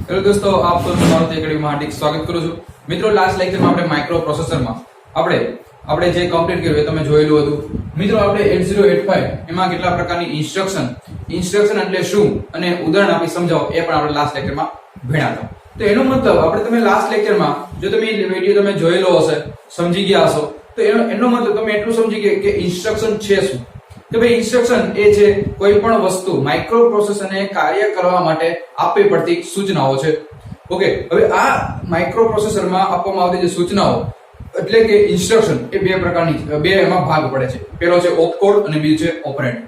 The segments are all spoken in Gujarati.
હેલો દોસ્તો, આપ તમારું એકેડમીમાં હાર્દિક સ્વાગત કરું છું. મિત્રો, લાસ્ટ લેક્ચરમાં આપણે માઇક્રો પ્રોસેસરમાં આપણે જે કમ્પ્લીટ કર્યું એ તમે જોયેલું હતું. મિત્રો, આપણે 8085 એમાં કેટલા પ્રકારની ઇન્સ્ટ્રક્શન એટલે શું અને ઉદાહરણ આપી સમજાવો એ પણ આપણે લાસ્ટ લેક્ચરમાં ભણ્યા હતા. તો એનો મતલબ આપણે તમે લાસ્ટ લેક્ચરમાં જો તમે વિડિયો તમે જોયેલો હશે, સમજી ગયા હશો, તો એનો મતલબ તમે એટલું સમજી ગયા કે ઇન્સ્ટ્રક્શન છે શું. કે ભાઈ ઇન્સ્ટ્રક્શન એ છે કોઈ પણ વસ્તુ માઇક્રો પ્રોસેસરને કાર્ય કરવા માટે આપવી પડતી સૂચનાઓ છે. ઓકે, હવે આ માઇક્રો પ્રોસેસરમાં આપવામાં આવતી જે સૂચનાઓ એટલે કે ઇન્સ્ટ્રક્શન એ બે પ્રકારની બે એમાં ભાગ પડે છે. પહેલો છે ઓપકોડ અને બીજો છે ઓપરેન્ડ.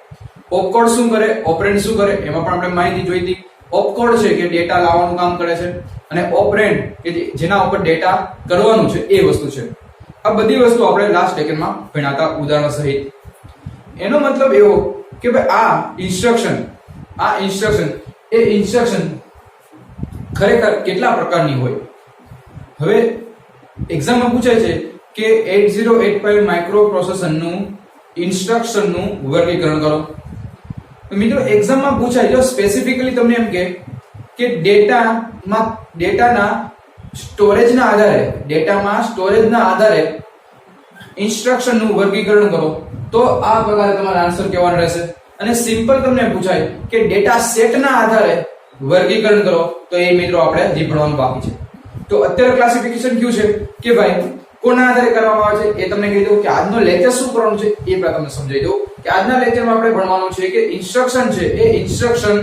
ઓપકોડ શું કરે, ઓપરેન્ડ શું કરે એમાં પણ આપણે માહિતી જોઈ હતી. ઓપકોડ છે કે ડેટા લાવવાનું કામ કરે છે અને ઓપરેન્ડ કે જેના ઉપર ડેટા કરવાનું છે એ વસ્તુ છે. આ બધી વસ્તુ આપણે લાસ્ટ લેક્ચરમાં ભણ્યા હતા ઉદાહરણ સહિત. એનો મતલબ એવો કે ભાઈ આ ઇન્સ્ટ્રક્શન ખરેખર કેટલા પ્રકારની હોય. હવે એક્ઝામમાં પૂછાય છે કે 8085 માઇક્રો પ્રોસેસરનું ઇન્સ્ટ્રક્શનનું વર્ગીકરણ કરો. તો મિત્રો, એક્ઝામમાં પૂછાય જો સ્પેસિફિકલી તમને એમ કે ડેટાના સ્ટોરેજના આધારે ઇન્સ્ટ્રક્શનનું વર્ગીકરણ કરો, તો આ પ્રકારે તમારો આન્સર કહેવાનો રહેશે. અને સિમ્પલ તમને પૂછાય કે ડેટા સેટના આધારે વર્ગીકરણ કરો, તો એ મિત્રો આપણે હજી ભણવાનું બાકી છે. તો અત્યારે ક્લાસિફિકેશન કયું છે કે ભાઈ કોના આધારે કરવામાં આવે છે એ તમને કહી દઉં. કે આજનો લેક્ચર શું કરવાનું છે એ પણ તમને સમજાવી દઉં. કે આજના લેક્ચરમાં આપણે ભણવાનું છે કે ઇન્સ્ટ્રક્શન છે એ ઇન્સ્ટ્રક્શન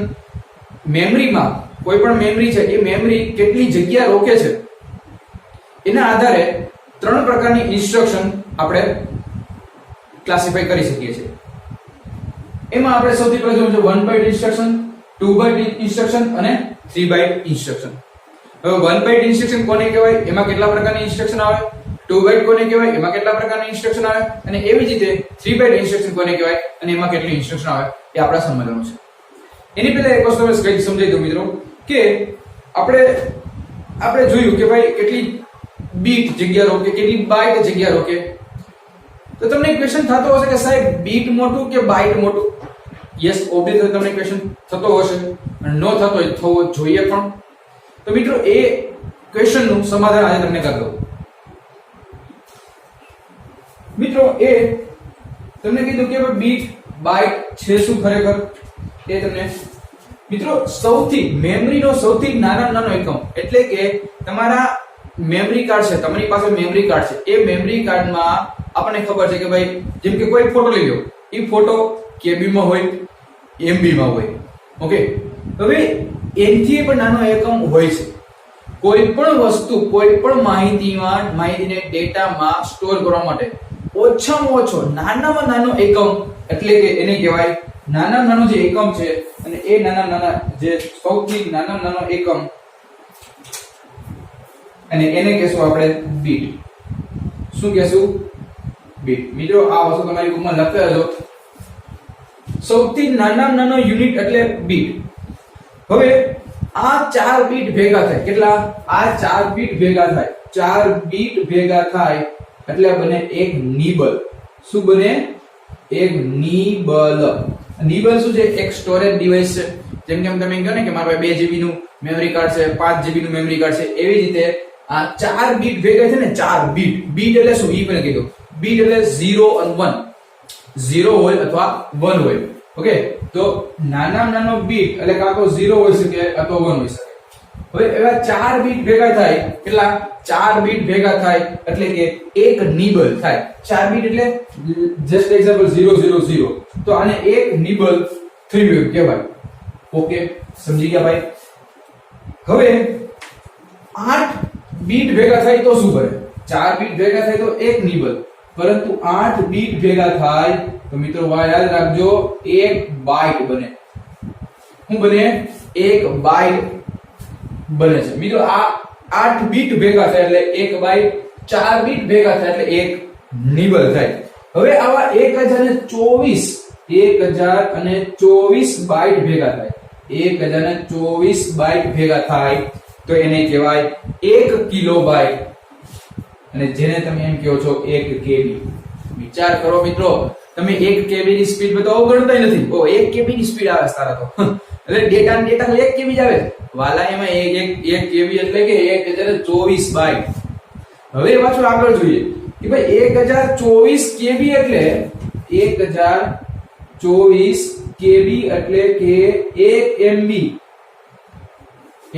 મેમરીમાં કોઈ પણ મેમરી છે એ મેમરી કેટલી જગ્યા રોકે છે એના આધારે ત્રણ પ્રકારની ઇન્સ્ટ્રક્શન આપણે ક્લાસિફાઈ કરી શકીએ છીએ. એમાં આપણે સૌથી પ્રથમ છે 1 બાઇટ ઇન્સ્ટ્રક્શન, 2 બાઇટ ઇન્સ્ટ્રક્શન અને 3 બાઇટ ઇન્સ્ટ્રક્શન. હવે 1 બાઇટ ઇન્સ્ટ્રક્શન કોને કહેવાય, એમાં કેટલા પ્રકારની ઇન્સ્ટ્રક્શન આવે, 2 બાઇટ કોને કહેવાય, એમાં કેટલા પ્રકારની ઇન્સ્ટ્રક્શન આવે, અને એવી જ રીતે 3 બાઇટ ઇન્સ્ટ્રક્શન કોને કહેવાય અને એમાં કેટલી ઇન્સ્ટ્રક્શન આવે એ આપણે સમજવાનું છે. એની પહેલા એક વસ્તુ આપણે સમજાવી દઉં મિત્રો કે આપણે જોયું કે ભાઈ કેટલી બીટ જગ્યા રોકે, કેટલી બાઇટ જગ્યા રોકે. તો તમને ક્વેશ્ચન થતો હશે કે સાહેબ બીટ મોટું કે બાઇટ મોટું. યસ, ઓબ્વિયસલી તમને ક્વેશ્ચન થતો હશે અને નો થતો હોય થવો જોઈએ પણ. તો મિત્રો, એ ક્વેશ્ચનનું સમાધાન આજે તમને કરી દઉં. મિત્રો, એ તમને કીધું કે બીટ બાઇટ છે શું ખરેખર એ તમને મિત્રો મેમરીનો સૌથી નાનો એકમ એટલે કે તમારા મેમરી કાર્ડ છે, તમારી પાસે મેમરી કાર્ડ છે. એ મેમરી કાર્ડમાં આપણને ખબર છે કે ભાઈ જેમ કે કોઈ ફોટો લઈ લો, એ ફોટો કેબી માં હોય, એમબી માં હોય. ઓકે, હવે એનથી પણ નાનો એકમ હોય છે. કોઈ પણ વસ્તુ, કોઈ પણ માહિતીને ડેટામાં સ્ટોર કરવા માટે ઓછામાં ઓછો નાનામાં નાનો એકમ એટલે કે એને કહેવાય નાનામાં નાનો જે એકમ છે, અને એ નાના જે સૌથી નાનો એકમ અને એને કહેશું આપણે બીટ. શું કહેશું? બીટ. મિત્રો, આ વસ્તુ તમારી બુકમાં લખી દો. સૌથી નાનો યુનિટ એટલે બીટ. હવે આ 4 બીટ ભેગા થાય, કેટલા? આ 4 બીટ ભેગા થાય. 4 બીટ ભેગા થાય એટલે બને એક નિબલ. શું બને? એક નિબલ. નિબલ શું છે? એક સ્ટોરેજ ડિવાઇસ છે. જેમ કે તમે કહો ને કે મારા પાસે 2 GB નું મેમરી કાર્ડ છે, 5 GB નું મેમરી કાર્ડ છે, એવી રીતે આ 4 બીટ ભેગા છે ને, 4 બીટ. બીટ એટલે શું ઈ પણ કીધું. બીટ એટલે 0 અને 1. 0 હોય અથવા 1 હોય. ઓકે, તો નાનો બીટ એટલે કાં તો 0 હોઈ શકે અથવા 1 હોઈ શકે. હવે એવા 4 બીટ ભેગા થાય, કેટલા? 4 બીટ ભેગા થાય એટલે કે એક નિબલ થાય. 4 બીટ એટલે જસ્ટ એક્ઝામ્પલ 000. તો આને એક નિબલ થયું કહેવાય. ઓકે, સમજી ગયા ભાઈ? હવે 8 બીટ ભેગા થાય તો શું બને? 4 બીટ ભેગા થાય તો એક નિબલ, પરંતુ 8 બીટ ભેગા થાય તો મિત્રો યાદ રાખજો 1 બાઇટ બને. શું બને? 1 બાઇટ બને છે. મિત્રો, આ 8 બીટ ભેગા થાય એટલે 1 બાઇટ, 4 બીટ ભેગા થાય એટલે એક નિબલ થાય. હવે આવા 1024 બાઇટ ભેગા થાય. 1024 બાઇટ ભેગા થાય તો એને કહેવાય 1 કિલોબાઇટ, અને જેને તમે એમ કહો છો 1 KB. વિચાર કરો મિત્રો, તમે 1 KB ની સ્પીડ તો અવગણતા નથી. 1 KB ની સ્પીડ આવે તારા તો એટલે ડેટા 1 KB જ આવે. વાલા એમાં એક કેબી એટલે કે 1024 બાઇટ. હવે પાછું આગળ જોઈએ કે ભાઈ 1024 કેબી એટલે 1024 કેબી એટલે કે 1 MB.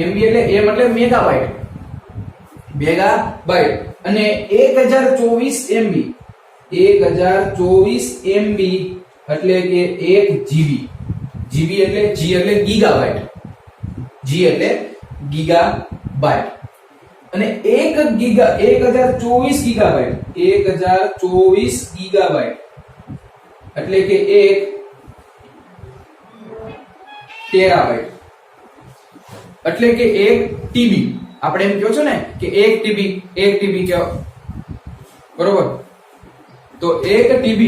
MB એટલે M એટલે મેગાબાઇટ. મેગાબાઇટ અને 1024 MB 1024 MB એટલે કે 1 GB. GB એટલે G એટલે ગીગાબાઇટ. G એટલે ગીગાબાઇટ અને 1 ગીગા 1024 ગીગાબાઇટ 1024 ગીગાબાઇટ એટલે કે 1 ટેરાબાઇટ એટલે કે 1 TB. આપણે એમ કહો છો ને કે 1 TB કે બરોબર, તો 1 TB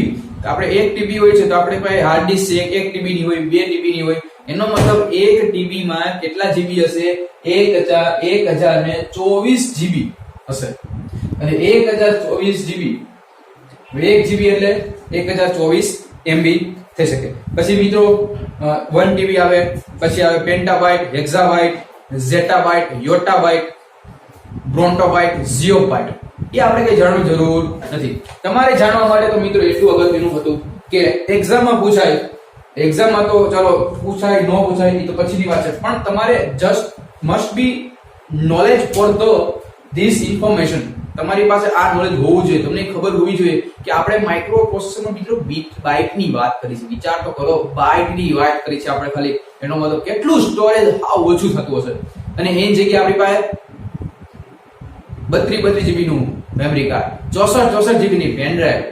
આપણે 1 TB હોય છે તો આપણે પાસે હાર્ડ ડિસ્ક 1 TB ની હોય, 2 TB ની હોય. એનો મતલબ 1 TB માં કેટલા GB હશે? 1024 GB હશે. અને 1024 GB 1 GB એટલે 1024 MB થઈ શકે. પછી મિત્રો 1 TB આવે, પછી આવે પેન્ટાબાઇટ, હેક્સાબાઇટ, ઝેટાબાઇટ, યોટાબાઇટ, બ્રોન્ટોબાઇટ, ઝીઓબાઇટ. એ આપણે કઈ જાણવાની જરૂર નથી. તમારે જાણવા માટે તો મિત્રો એટલું અગત્યનું હતું કે એક્ઝામમાં પૂછાય, એક્ઝામમાં તો ચાલો પૂછાય ન પૂછાય એ તો પછીની વાત છે, પણ તમારે just must be knowledge for the this information. તમારી પાસે આ નોલેજ હોવું જોઈએ, તમને ખબર હોવી જોઈએ કે આપણે માઇક્રો પ્રોસેસરમાં મિત્રો બીટ બાઇટની વાત કરી છે. વિચાર તો કરો, બાઇટની વાત કરી છે આપણે ખાલી. એનો મતલબ કેટલું સ્ટોરેજ હાવ ઓછું થતું હશે. અને એની જગ્યાએ આપણી પાસે 32 GB નું મેમરી કાર્ડ, 64 GB ની પેન ડ્રાઈવ.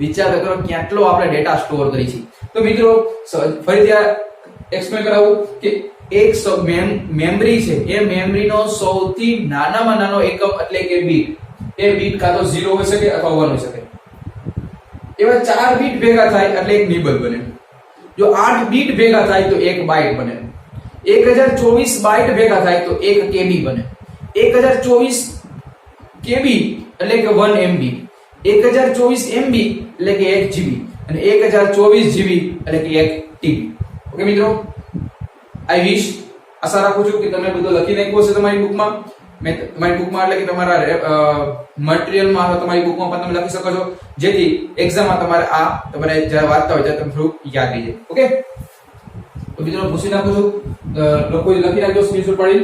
વિચાર કરો કેટલો આપણે ડેટા સ્ટોર કરી છે. તો મિત્રો ફરીથી આ એક્સપ્લેન કરાવું કે એક મેમરી છે, એ મેમરીનો સૌથી નાનામાં નાનો એકમ એટલે કે બીટ. એ બીટ કાં તો 0 હોઈ શકે અથવા 1 હોઈ શકે. એવા 4 બીટ ભેગા થાય એટલે એક નિબલ બને. જો 8 બીટ ભેગા થાય તો એક બાઇટ બને. 1024 બાઇટ ભેગા થાય તો એક KB બને. 1024 KB એટલે કે 1 MB. 1024 MB એટલે કે 1 GB અને 1024 GB એટલે કે 1 TB. ઓકે મિત્રો, આઈ વિશ, આશા રાખું છું કે તમે બધું લખી નાખ્યું હશે તમારી બુકમાં. તમારી બુકમાં એટલે કે તમારા મટીરીયલમાં અથવા તમારી બુકમાં પણ તમે લખી શકો છો, જેથી એક્ઝામમાં તમારે આ તમારે જ્યારે વાંચતા હોય ત્યારે તમને થોડું યાદ રહી જાય. ઓકે, તો મિત્રો પૂછી નાખું છું, લોકો લખી નાખજો સ્ક્રીનશોટ પાડી.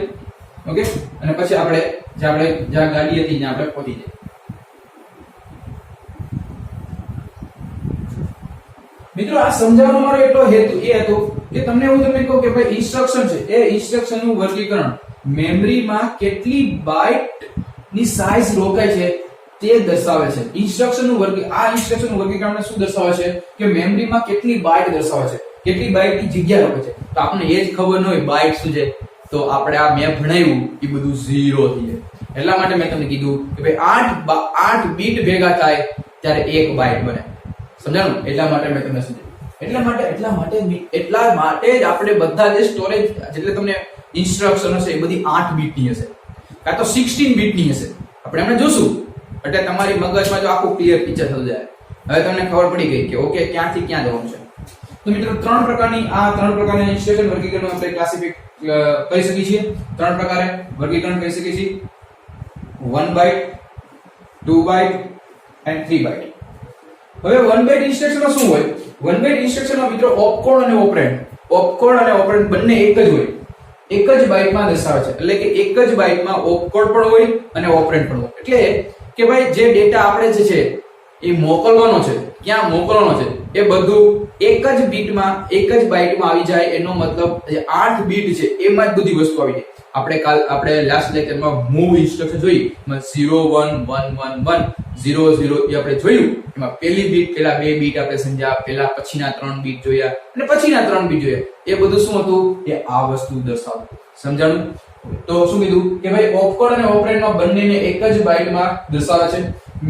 ઓકે, અને પછી આપણે જ્યાં ગાડી હતી ત્યાં આપણે પહોંચી જઈએ. મિત્રો આ સમજાવવાનો મારો એટલો હેતુ એ હતો કે તમને હું તમને કહું કે ભાઈ ઇન્સ્ટ્રક્શન છે, એ ઇન્સ્ટ્રક્શન નું વર્ગીકરણ મેમરીમાં કેટલી બાઇટ ની સાઈઝ રોકાય છે તે દર્શાવે છે. ઇન્સ્ટ્રક્શન નું વર્ગીકરણ શું દર્શાવે છે કે મેમરીમાં કેટલી બાઇટ દર્શાવે છે, કેટલી બાઇટ ની જગ્યા રોકે છે. તો આપણને એ જ ખબર ન હોય બાઇટ શું છે, તો આપણે આ મેં ભણાવ્યું એ બધું 0 થઈ જાય. એટલા માટે મેં તમને કીધું કે ભાઈ 8 બીટ ભેગા થાય ત્યારે એક બાઇટ બને. સમજાણું? એટલા માટે મેં તમને સમજાવ્યું. એટલા માટે જ આપણે બધા જે સ્ટોરેજ જેટલે તમને ઇન્સ્ટ્રક્શન હશે એ બધી 8 બીટ ની હશે કાં તો 16 બીટ ની હશે. આપણે એમને જોશું એટલે તમારી મગજમાં જો આખું ક્લિયર પિક્ચર થઈ જાય. હવે તમને ખબર પડી ગઈ કે ઓકે ક્યાંથી ક્યાં જવાનું છે. તો મિત્રો ત્રણ પ્રકારના ઇન્સ્ટ્રક્શન વર્ગીકરણ આપણે ક્લાસિફાઈ કરી શકીએ છીએ. 3 પ્રકારે વર્ગીકરણ કરી શકીએ છીએ: 1 બાઇટ, 2 બાઇટ એન્ડ 3 બાઇટ. હવે 1 બાઇટ ઇન્સ્ટ્રક્શનમાં શું હોય? 1 બાઇટ ઇન્સ્ટ્રક્શનમાં મિત્રો ઓપકોડ અને ઓપરેન્ડ બંને એક જ હોય, એક જ બાઇટમાં દર્શાવે છે. એટલે કે એક જ બાઇટમાં ઓપકોડ પણ હોય અને ઓપરેન્ડ પણ હોય. એટલે કે ભાઈ જે ડેટા આપણે જે છે એ મોકલવાનો છે, ક્યાં મોકલવાનો છે, એ બધું એક જ બીટમાં એક જ બાઇટમાં આવી જાય. એનો મતલબ જે 8 બીટ છે એમાં જ બધી વસ્તુ આવી જાય. આપણે લાસ્ટ લેક્ચરમાં મૂવ ઇન્સ્ટ્રક્શન જોઈ, 0 1 1 1 1 0 0 એ આપણે જોયું. એમાં પહેલી બીટ, પહેલા 2 બીટ આપણે સમજ્યા, પહેલા પછીના 3 બીટ જોયા અને પછીના 3 બીટ જોયા. એ બધું શું હતું? એ આ વસ્તુ દર્શાવતું. સમજાણું? તો શું કીધું કે ભાઈ ઓપકોડ અને ઓપરેન્ડમાં બંનેને એક જ બાઇટમાં દર્શાવે છે.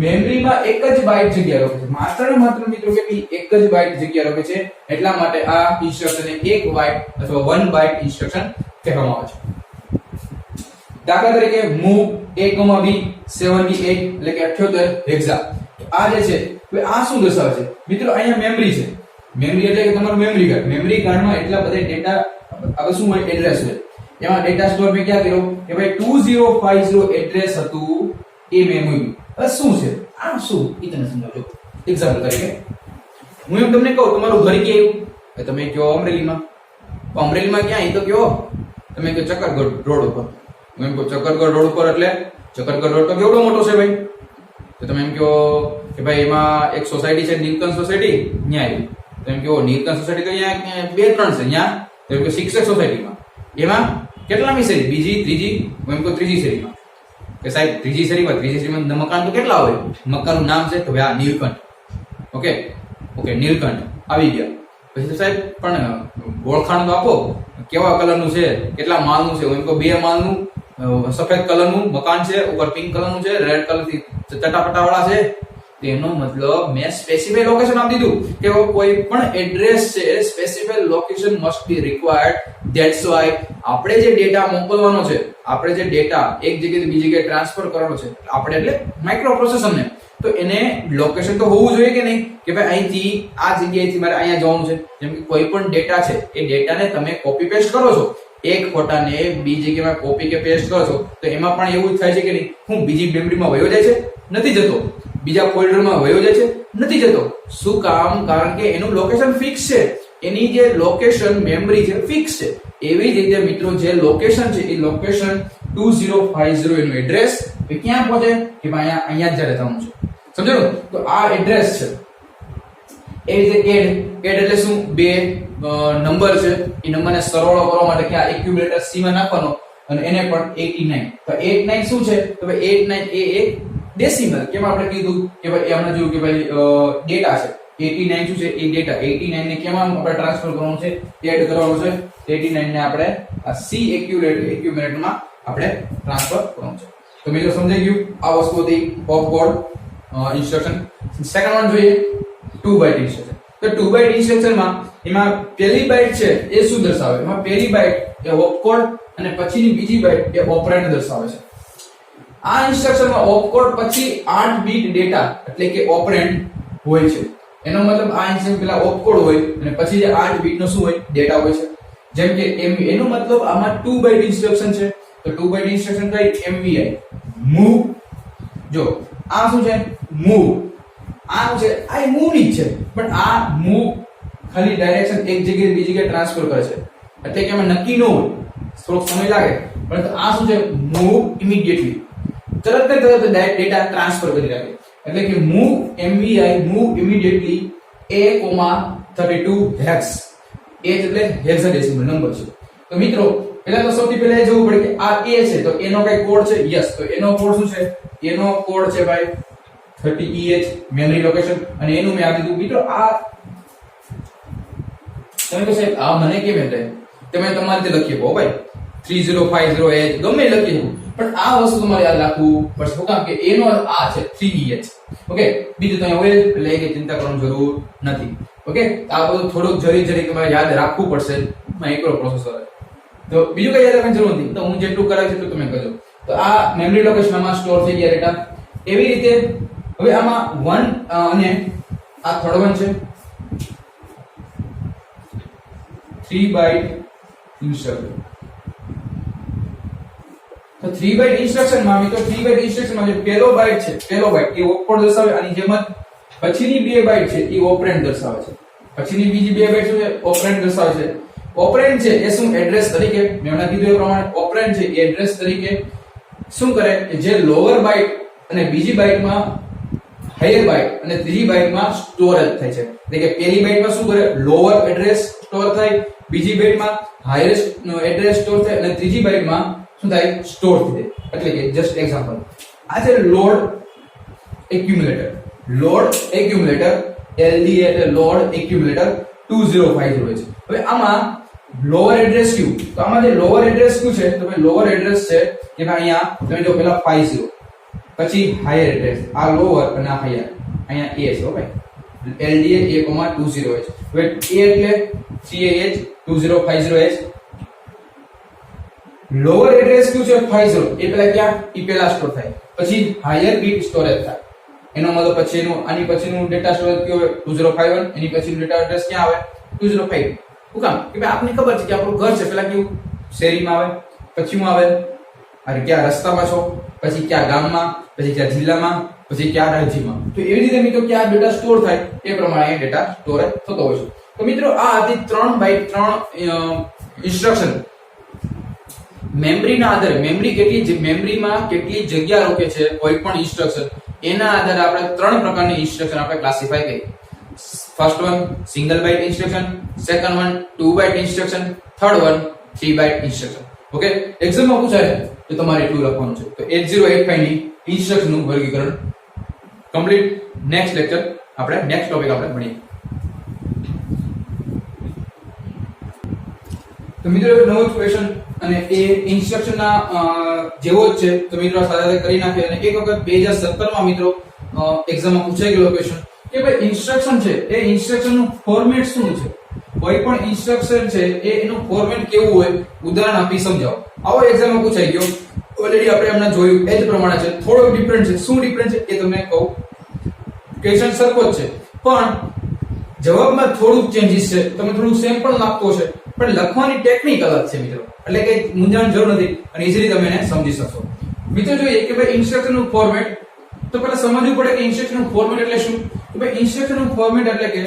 મેમરીમાં એક જ બાઇટ જગ્યા રોકે છે, માત્ર ને માત્ર મિત્રો કે એક જ બાઇટ જગ્યા રોકે છે. એટલા માટે આ ઇન્સ્ટ્રક્શનને 1 બાઇટ અથવા 1 બાઇટ ઇન્સ્ટ્રક્શન કહેવામાં આવે છે. દાખલા તરીકે મૂવ a,b 78 એટલે કે 78 હેક્સા. આ જે છે આ શું દર્શાવે છે મિત્રો? અહીંયા મેમરી છે. મેમરી એટલે કે તમારું મેમરી કાર્ડ. મેમરી કાર્ડમાં એટલા બધા ડેટા આપણે શું હોય? એડ્રેસ હોય. એમાં ડેટા સ્ટોર મેં ક્યાં કર્યો કે ભાઈ 2050 એડ્રેસ હતું એ મેં મૂક્યું. હવે શું છે આ શું એ તમે સમજો. એક્ઝામ્પલ તરીકે હું એમ તમને કહું તમારું ઘર ક્યાં આવ્યું, તમે કયો અમરેલીમાં. અમરેલીમાં ક્યાં એ તો કયો તમે કયો ચક્કરગઢ રોડ ઉપર. હું એમ કહું ચક્કરગઢ રોડ ઉપર એટલે ચક્કરગઢ રોડ તો કેવડો મોટો છે ભાઈ. તો તમે એમ કહો કે ભાઈ એમાં એક સોસાયટી છે નીલકંઠ સોસાયટી, ત્યાં આવ્યું. તો એમ કહો નીલકંઠ સોસાયટી તો અહીંયા 2-3 છે ત્યાં. તો એમ કહો શિક્ષક સોસાયટીમાં એમાં કેટલામી શેરી, બીજી ત્રીજી. હું એમ કહું ત્રીજી શેરીમાં કે સાહેબ ત્રીજી શેરીમાં મકાન તો કેટલા હોય, મકાનનું નામ છે તો ભાઈ આ નીલકંઠ. ઓકે નીલકંઠ આવી ગયા. પછી તો સાહેબ પણ ઓળખાણ તો આપો, કેવા કલરનું છે, કેટલા માળનું છે. હું એમ કહું 2 માળનું સફેદ કલરનું મકાન છે, ઉપર પિંક કલરનું છે, રેડ કલરથી ચટાપટા વાળા છે. તેનો મતલબ મેં સ્પેસિફાઈ લોકેશન આપી દીધું કે કોઈ પણ એડ્રેસ છે specify location must be required. That's why આપણે જે ડેટા મોકલવાનો છે, આપણે જે ડેટા એક જગ્યાએથી બીજી જગ્યાએ ટ્રાન્સફર કરવાનો છે આપણે એટલે માઇક્રો પ્રોસેસરને, તો એને લોકેશન તો હોવું જોઈએ કે નહીં કે ભાઈ અહીંથી આ જગ્યાએથી મારે અહીંયા જવાનું છે. જેમ કે કોઈ પણ ડેટા છે એ ડેટાને તમે કોપી પેસ્ટ કરો છો, એક ફોટાને બીજી જગ્યામાં કોપી કે પેસ્ટ કરો છો, તો એમાં પણ એવું થાય છે કે નહીં હું બીજી મેમરીમાં વયો જાય છે, નથી જતો. બીજા ફોલ્ડરમાં વયો જાય છે, નથી જતો. શું કામ? કારણ કે એનું લોકેશન ફિક્સ છે, એની જે લોકેશન મેમરી છે ફિક્સ છે. એવી જ રીતે મિત્રો જે લોકેશન છે એ લોકેશન 2050 એનું એડ્રેસ ક્યાં પહોંચે કે ભાઈ અહીંયા જ જવાનું છે. સમજાયું? તો આ એડ્રેસ છે. એ રીતે એડ એટલે શું? 2 નંબર છે, એ નંબરને સરવાળો કરવા માટે કે આ એક્યુમ્યુલેટર C માં નાખવાનો અને એને પણ 89. તો 89 શું છે? તો ભાઈ 89 એ એક ડેસિમલ. કેમ આપણે કીધું કે ભાઈ આપણે જોયું કે ભાઈ ડેટા છે 89 શું છે? એ ડેટા 89 ને કેમાં આપણે ટ્રાન્સફર કરવાનું છે, એડ કરવાનું છે. 89 ને આપણે આ C એક્યુમ્યુલેટરમાં આપણે ટ્રાન્સફર કરવાનું છે. તો મિત્રો સમજાઈ ગયું આ વસ્તુ હતી ઓપકોડ ઇન્સ્ટ્રક્શન. સેકન્ડ વન જોઈએ 2 બાઇટ ઇન્સ્ટ્રક્શન. તો 2 બાઇટ ઇન્સ્ટ્રક્શનમાં એમાં પહેલી બાઇટ છે એ શું દર્શાવે? એમાં પહેલી બાઇટ એ ઓપકોડ અને પછીની બીજી બાઇટ એ ઓપરેન્ડ દર્શાવે છે. આ ઇન્સ્ટ્રક્શનમાં ઓપકોડ પછી 8 બીટ ડેટા એટલે કે ઓપરેન્ડ હોય છે. એનો મતલબ આ ઇન્સ્ટ્રક્શન પેલા ઓપકોડ હોય અને પછી જે 8 બીટ નો શું હોય? ડેટા હોય છે. જેમ કે એનો મતલબ આમાં 2 બાઇટ ઇન્સ્ટ્રક્શન છે. તો 2 બાઇટ ઇન્સ્ટ્રક્શન કઈ? MVI move. જો આ શું છે? મૂવ. આ શું છે? આ મૂવ ની છે, પણ આ મૂવ ખાલી ડાયરેક્શન એક જગ્યાએ બીજી જગ્યાએ ટ્રાન્સફર કરે છે, એટલે કે એમાં નક્કી ન હોય, થોડોક સમય લાગે. પરંતુ આ શું છે? મૂવ ઇમિડિયેટલી, તરત ને તરત ડેટા ટ્રાન્સફર કરી રાખે. એટલે કે move MVI move immediately A,32 hex. એ એટલે હેક્સાડેસિમલ નંબર છે. તો મિત્રો પહેલા તો સૌથી પહેલા એ જોવું પડે કે આ A છે તો એનો કઈ કોડ છે? યસ. તો એનો કોડ શું છે? એનો કોડ છે ભાઈ 30EH મેમરી લોકેશન. અને એનું મેં આપી દીધું મિત્રો. આ તમે કહો સાહેબ આ મને કેમ એટલે તમે તમારે રીતે લખી શકો ભાઈ 3050H ગમે લખી શકો, પણ આ વસ્તુ તમારે યાદ રાખવું પડશે. શું કામ કે એનો આ છે 3EH. ઓકે, બીજું તો અહીંયા હોય એટલે કે ચિંતા કરવાની જરૂર નથી. ઓકે, આ બધું થોડુંક જરી તમારે યાદ રાખવું પડશે માઇક્રો પ્રોસેસર. તો બીજું કઈ યાદ રાખવાની જરૂર નથી. તો હું જેટલું કરાવી એટલું તમે કરજો. તો આ મેમરી લોકેશનમાં સ્ટોર થઈ ગયા ડેટા. એવી રીતે હવે આમાં 1 અને આ થર્ડ વન છે 3 બાઇટ ઇન્સ્ટ્રક્શન. તો 3 બાઇટ ઇન્સ્ટ્રક્શનમાં મિત્રો 3 બાઇટ ઇન્સ્ટ્રક્શનમાં જે પહેલો બાઇટ છે, પહેલો બાઇટ એ ઓપકોડ દર્શાવે, આની જેમ જ પછીની 2 બાઇટ છે એ ઓપરેન્ડ દર્શાવે છે. પછીની બીજી 2 બાઇટ શું છે? ઓપરેન્ડ દર્શાવે છે. ઓપરેન્ડ છે એ શું? એડ્રેસ તરીકે મેં હમણાં કીધું એ પ્રમાણે ઓપરેન્ડ છે એ એડ્રેસ તરીકે શું કરે કે જે લોઅર બાઇટ અને બીજી બાઇટમાં હાયર બાઇટ અને ત્રીજી બાઇટમાં સ્ટોરેજ થાય છે. એટલે કે પહેલી બાઇટમાં શું કરે? લોઅર એડ્રેસ સ્ટોર થાય, બીજી બાઇટમાં હાયર એડ્રેસ સ્ટોર થાય અને ત્રીજી બાઇટમાં શું થાય? સ્ટોર થાય. એટલે કે જસ્ટ એક્ઝામ્પલ આ છે load accumulator. Load accumulator LD એટલે લોડ એક્યુમ્યુલેટર 2050 છે. હવે આમાં લોઅર એડ્રેસ ક્યુ. તો આમાં જે લોઅર એડ્રેસ ક્યુ છે તો ભાઈ લોઅર એડ્રેસ છે કે અહીંયા તમે જો પહેલા 50 પછી હાયર એડ્રેસ, આ લોઅર અને આ હાયર, અહીંયા A છે ભાઈ LDA A,20H. હવે A એટલે 3AH 2050H. લોઅર એડ્રેસ ક્યુ છે 50 એ પેલા ક્યાં? એ પેલા સ્ટોર થાય, પછી હાયર બીટ સ્ટોરેજ થાય. એનો મતલબ પછીનું આની પછીનું ડેટા સ્ટોરેજ કયો હોય? 2051. એની પછીનું ડેટા એડ્રેસ ક્યાં આવે? 205. શું કામ? કે ભાઈ આપને ખબર છે કે આપણું ઘર છે પેલા કેવું શેરીમાં આવે, પછી હું આવે અરે ક્યાં રસ્તામાં છો, પછી ક્યાં ગામમાં, પછી ક્યાં જિલ્લામાં, પછી ક્યાં રાજ્યમાં. તો એવી રીતે મિત્રો ક્યાં ડેટા સ્ટોર થાય એ પ્રમાણે ડેટા સ્ટોરેજ થતો હોય છે. તો મિત્રો આ હતી 3x3 ઇન્સ્ટ્રક્શન. મેમરીના આધારે મેમરીમાં કેટલી જગ્યા રોકે છે કોઈ પણ ઇન્સ્ટ્રક્શન, એના આધારે આપણે 3 પ્રકારની ઇન્સ્ટ્રક્શન આપણે ક્લાસિફાય કરી. First one single byte instruction, second one 2 byte instruction, third one 3 byte instruction. Okay, એક્ઝામમાં પૂછાય તો તમારે એટલું લખવાનું છે. તો 8085 ની ઇન્સ્ટ્રક્શન નું વર્ગીકરણ કમ્પ્લીટ. નેક્સ્ટ લેક્ચર આપણે નેક્સ્ટ ટોપિક આપણે ભણીએ. તો મિત્રો નવો ક્વેશ્ચન અને એ ઇન્સ્ટ્રક્શન ના જેવો જ છે. તો મિત્રો સાથે કરી નાખે. અને એક વખત 2017 માં મિત્રો એક્ઝામમાં પૂછાઈ ગયેલો ક્વેશ્ચન કે ભાઈ ઇન્સ્ટ્રક્શન છે એ ઇન્સ્ટ્રક્શન નું ફોર્મેટ શું છે, કોઈ પણ ઇન્સ્ટ્રક્શન છે એ એનું ફોર્મેટ કેવું હોય, ઉદાહરણ આપી સમજાવો. આવો એક્ઝામમાં પૂછાઈ ગયો. ઓલરેડી આપણે હમણાં જોયું એ જ પ્રમાણે છે, થોડો ડિફરન્ટ છે. શું ડિફરન્ટ છે એ તમને કહું. ક્વેશ્ચન સરખો જ છે પણ જવાબમાં થોડુંક ચેન્જીસ છે. તમે થોડું સેમ પણ લાગતો છે પણ લખવાની ટેકનિક અલગ છે મિત્રો, એટલે કે મૂંઝાણ જરૂર નથી અને ઈઝીલી તમે એને સમજી શકશો. મિત્રો જોઈએ કે ભાઈ ઇન્સ્ટ્રક્શન નું ફોર્મેટ. તો પહેલા સમજવું પડે કે ઇન્સ્ટ્રક્શન નું ફોર્મેટ એટલે શું. તો ભાઈ ઇન્સ્ટ્રક્શન નું ફોર્મેટ એટલે કે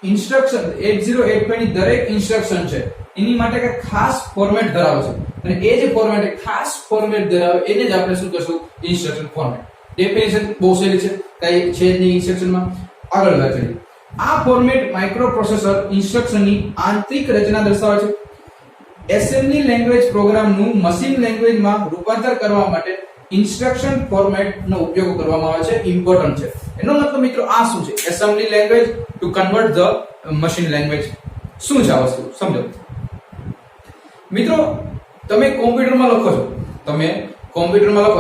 ઇન્સ્ટ્રક્શન 8085 ની દરેક ઇન્સ્ટ્રક્શન છે એની માટે એક ખાસ ફોર્મેટ ધરાવે છે અને એ જે ફોર્મેટ ખાસ ફોર્મેટ ધરાવે એને જ આપણે શું કહીશું, ઇન્સ્ટ્રક્શન ફોર્મેટ. ડેફિનેશન બહુ સહેલી છે, કઈ છે જ નહીં ઇન્સ્ટ્રક્શનમાં. આગળ વાત કરીએ. આ ફોર્મેટ માઇક્રોપ્રોસેસર ઇન્સ્ટ્રક્શનની આંતરિક રચના દર્શાવે છે. એસેમ્બલી લેંગ્વેજ પ્રોગ્રામનું મશીન લેંગ્વેજમાં રૂપાંતર કરવા માટે ઇન્સ્ટ્રક્શન ફોર્મેટનો ઉપયોગ કરવામાં આવે છે. ઇમ્પોર્ટન્ટ છે. એનો મતલબ મિત્રો આ શું છે, assembly language two convert the machine language. શું છે આ વસ્તુ સમજો મિત્રો. તમે કોમ્પ્યુટરમાં લખો છો,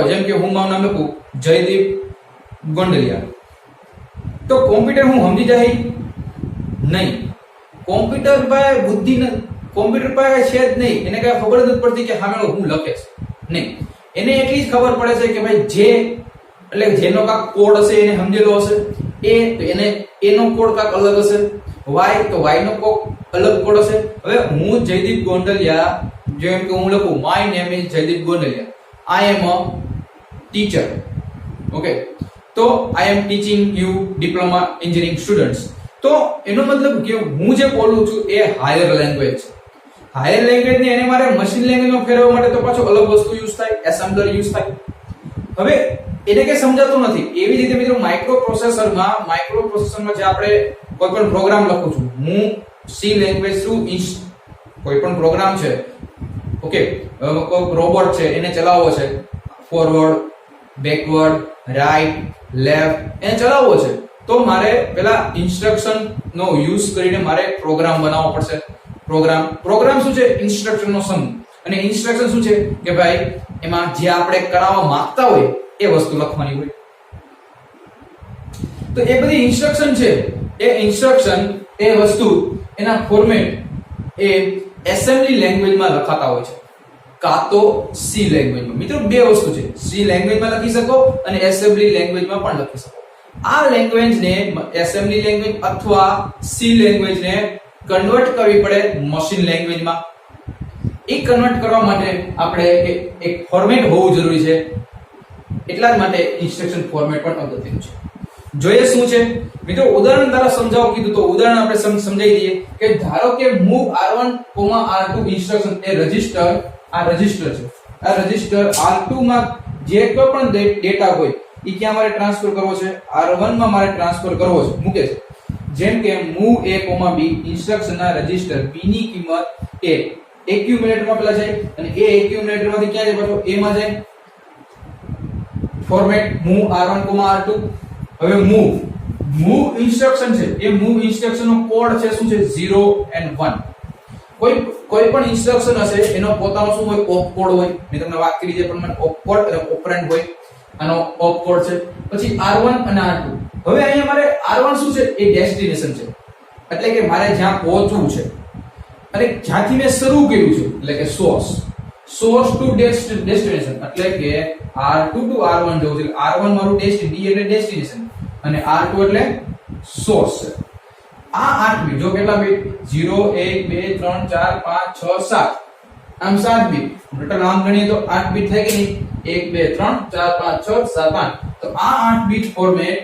જેમ કે હું મારું નામ લખું જયદીપ ગોંડલિયા, તો કોમ્પ્યુટર હું સમજી જાય નહીં. કોમ્પ્યુટર પાસે બુદ્ધિ કોમ્પ્યુટર પાસે છે જ નહીં, એને કઈ ખબર જ નથી પડતી કે સામે હું લખે છે નહીં. એને એટલી જ ખબર પડે છે કે ભાઈ જે એટલે જેનો કાક કોડ હશે એને સમજેલો હશે, એ તો એનો કોડ કાક અલગ હશે, વાય તો વાય નો કોક અલગ કોડ હશે. હવે હું જયદીપ ગોંડલિયા જેમ કે હું લખું my name is Jaydeep Gondaliya, I am a teacher. Okay, તો I am teaching you diploma engineering students. તો એનો મતલબ કે હું જે બોલું છું એ હાયર લેંગ્વેજ છે. હાયર લેંગ્વેજ ને એને મારે મશીન લેંગ્વેજમાં ફેરવવા માટે તો પાછો અલગ વસ્તુ યુઝ થાય, એસેમ્બલર યુઝ થાય. હવે એને કઈ સમજાતું નથી. એવી રીતે મિત્રો માઇક્રોપ્રોસેસરમાં જે આપણે કોઈ પણ પ્રોગ્રામ લખું છું, હું સી લેંગ્વેજ થ્રુ કોઈ પણ પ્રોગ્રામ છે, ઓકે, કોઈ રોબોટ છે એને ચલાવવો છે, ફોરવર્ડ, બેકવર્ડ, રાઈટ, લેફ્ટ એને ચલાવવો છે, તો મારે પેલા ઇન્સ્ટ્રક્શન નો યુઝ કરીને મારે પ્રોગ્રામ બનાવવો પડશે. પ્રોગ્રામ શું છે, ઇન્સ્ટ્રક્શન નો સમૂહ. અને ઇન્સ્ટ્રક્શન શું છે કે ભાઈ એમાં જે આપણે કરાવવા માંગતા હોય એ વસ્તુ લખવાની હોય. તો એ બધી ઇન્સ્ટ્રક્શન છે, એ ઇન્સ્ટ્રક્શન એ વસ્તુ એના ફોર્મેટ એ એસેમ્બલી લેંગ્વેજમાં લખાતા હોય છે, કાં તો સી લેંગ્વેજમાં. મિત્રો બે વસ્તુ છે, સી લેંગ્વેજમાં લખી શકો અને એસેમ્બલી લેંગ્વેજમાં પણ લખી શકો. આ લેંગ્વેજને એસેમ્બલી લેંગ્વેજ અથવા સી લેંગ્વેજને કન્વર્ટ કરવી પડે મશીન લેંગ્વેજમાં. એ કન્વર્ટ કરવા માટે આપણે એક ફોર્મેટ હોવું જરૂરી છે. એટલા જ માટે ઇન્સ્ટ્રક્શન ફોર્મેટ પણ અગત્યનું છે. જોઈએ શું છે મિત્રો, ઉદાહરણ દ્વારા સમજાવો કીધું તો ઉદાહરણ આપણે સમજાવી દઈએ કે ધારો કે મૂવ R1, R2 ઇન્સ્ટ્રક્શન એ રજિસ્ટર, આ રજિસ્ટર છે, આ રજિસ્ટર R2 માં જે કોઈ પણ ડેટા હોય એ ક્યાં મારે ટ્રાન્સફર કરવો છે, R1 માં મારે ટ્રાન્સફર કરવો છે, મૂકે છે. જેમ કે મૂવ A, B ઇન્સ્ટ્રક્શનના રજિસ્ટર B ની કિંમત A એક્યુમ્યુલેટરમાં પેલા જાય અને એ એક્યુમ્યુલેટરમાંથી ક્યાં જાય, પાછો A માં જાય. Format move R1, R2. હવે મૂવ ઇન્સ્ટ્રક્શન છે, એ મૂવ ઇન્સ્ટ્રક્શનનો કોડ છે શું છે, 0 and 1. કોઈ પણ ઇન્સ્ટ્રક્શન હશે એનો પોતાનો શું હોય, ઓપ કોડ હોય. મેં તમને વાત કરી છે પણ ઓપ કોડ અને ઓપરેન્ડ હોય. આનો ઓપ કોડ છે. પછી R1 અને R2. હવે અહીંયા મારે R1 શું છે, એ ડેસ્ટિનેશન છે, એટલે કે મારે જ્યાં પહોંચવું છે અને જ્યાંથી મેં શરૂ કર્યું છે, એટલે કે સોર્સ ટુ ડેસ્ટિનેશન, એટલે કે R2 ટુ R1 જવું છે. R1 મારું ડેસ્ટિનેશન અને R2 એટલે સોર્સ છે. આ 8 બીટ, જો કેટલા બીટ, 0 1 2 3 4 5 6 7, આમ 7 બીટ. ટોટલ આમ ગણીએ તો 8 બીટ થઈ ગઈ. 1 2 3 4 5 6 7 8. તો આ 8 બીટ ફોર્મેટ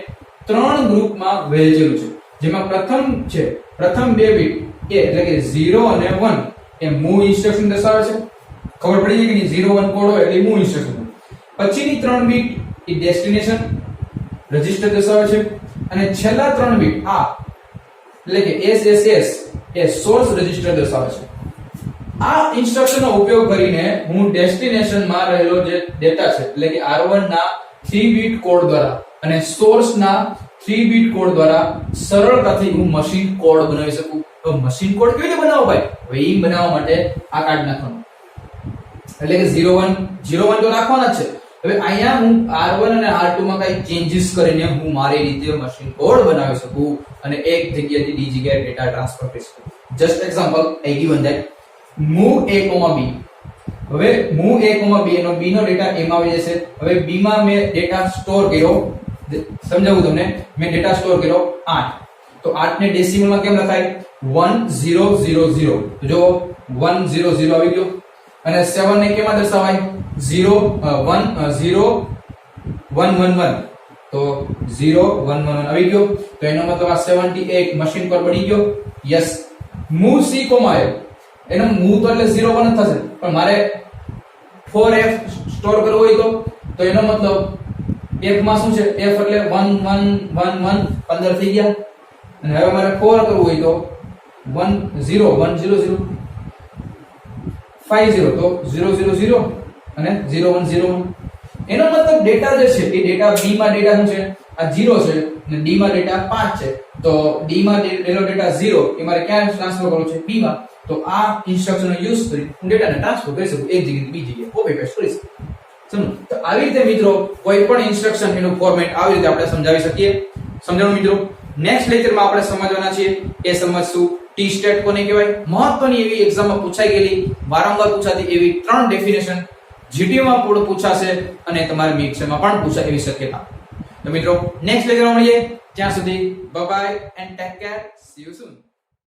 3 ગ્રુપમાં વહેંચેલું છે. જેમાં પ્રથમ 2 બીટ એટલે કે 0 અને 1 એ મૂવ ઇન્સ્ટ્રક્શન દર્શાવે છે. ખબર પડી છે કે નહીં? 0 1 કોડ હોય એટલે મૂવ ઇન્સ્ટ્રક્શન. પછીની 3 બીટ એ ડેસ્ટિનેશન રજિસ્ટર દર્શાવે છે અને છેલ્લા 3 બીટ આ એટલે કે SSS એ સોર્સ રજિસ્ટર દર્શાવે છે. આ ઇન્સ્ટ્રક્શનનો ઉપયોગ કરીને હું ડેસ્ટિનેશન માં રહેલો જે ડેટા છે એટલે કે R1 ના 3 બીટ કોડ દ્વારા અને સોર્સ ના 3 બીટ કોડ દ્વારા સરળતાથી હું મશીન કોડ બનાવી શકું. તો મશીન કોડ કેવી રીતે બનાવવો ભાઈ? હવે ઈ બનાવવા માટે આ કાઢ નાખવાનું એટલે કે 01 તો રાખવાના જ છે. હવે અહીંયા હું R1 અને R2 માં કઈ ચેન્જીસ કરીને હું મારી રીતે મશીન કોડ બનાવી શકું અને એક જગ્યાએથી બીજી જગ્યાએ ડેટા ટ્રાન્સફર કરી શકું. Just example I given that move a, b. હવે move a, b એનો b નો ડેટા a માં આવી જશે. હવે b માં મેં ડેટા સ્ટોર કર્યો, સમજાવું તમને, મેં ડેટા સ્ટોર કર્યો 8. તો 8 ને ડેસિમલ માં કેમ લખાય? 1000. તો જો 100 આવી ગયો. અને 7 ને કેમાં દર્શાવાય? 111. તો 0111 આવી ગયો. તો એનો મતલબ આ 78 મશીન પર બની ગયો. યસ. મૂવ c, a એનો મૂવ તો એટલે 01 થશે, પણ મારે 4f સ્ટોર કરવો હોય તો એનો મતલબ f માં શું છે? f એટલે 1111 15 થઈ ગયા. અને હવે મારે 4 કરવું હોય તો 100 50 તો 000 અને 0101. એનો મતલબ ડેટા જે છે એ ડેટા b માં ડેટા શું છે? આ 0 છે અને d માં ડેટા 5 છે. તો d માં ડેલો ડેટા 0 એ મારે ક્યાં ટ્રાન્સફર કરવો છે? b માં. તો આ ઇન્સ્ટ્રક્શનનો યુઝ કરી હું ડેટાને ટ્રાન્સફર કરી શકું એક જગ્યાએથી બીજી જગ્યાએ કોપી પેસ્ટ કરી શકું. સમજો? તો આવી રીતે મિત્રો કોઈ પણ ઇન્સ્ટ્રક્શન એનું ફોર્મેટ આવી રીતે આપણે સમજાવી શકીએ. સમજાણું મિત્રો? નેક્સ્ટ લેક્ચરમાં આપણે સમજવાના છીએ એ સમજશું ટી સ્ટેટ કોને કહેવાય. મહત્વની એવી એક્ઝામમાં પૂછાઈ ગયેલી, વારંવાર પૂછાતી એવી 3 ડેફિનેશન જીટીયુ માં પણ પૂછાશે અને તમારી મિક્સરમાં પણ પૂછાય એવી શક્યતા. તો મિત્રો નેક્સ્ટ લેક્ચરમાં મળીએ. ત્યાં સુધી bye bye and take care. C you soon.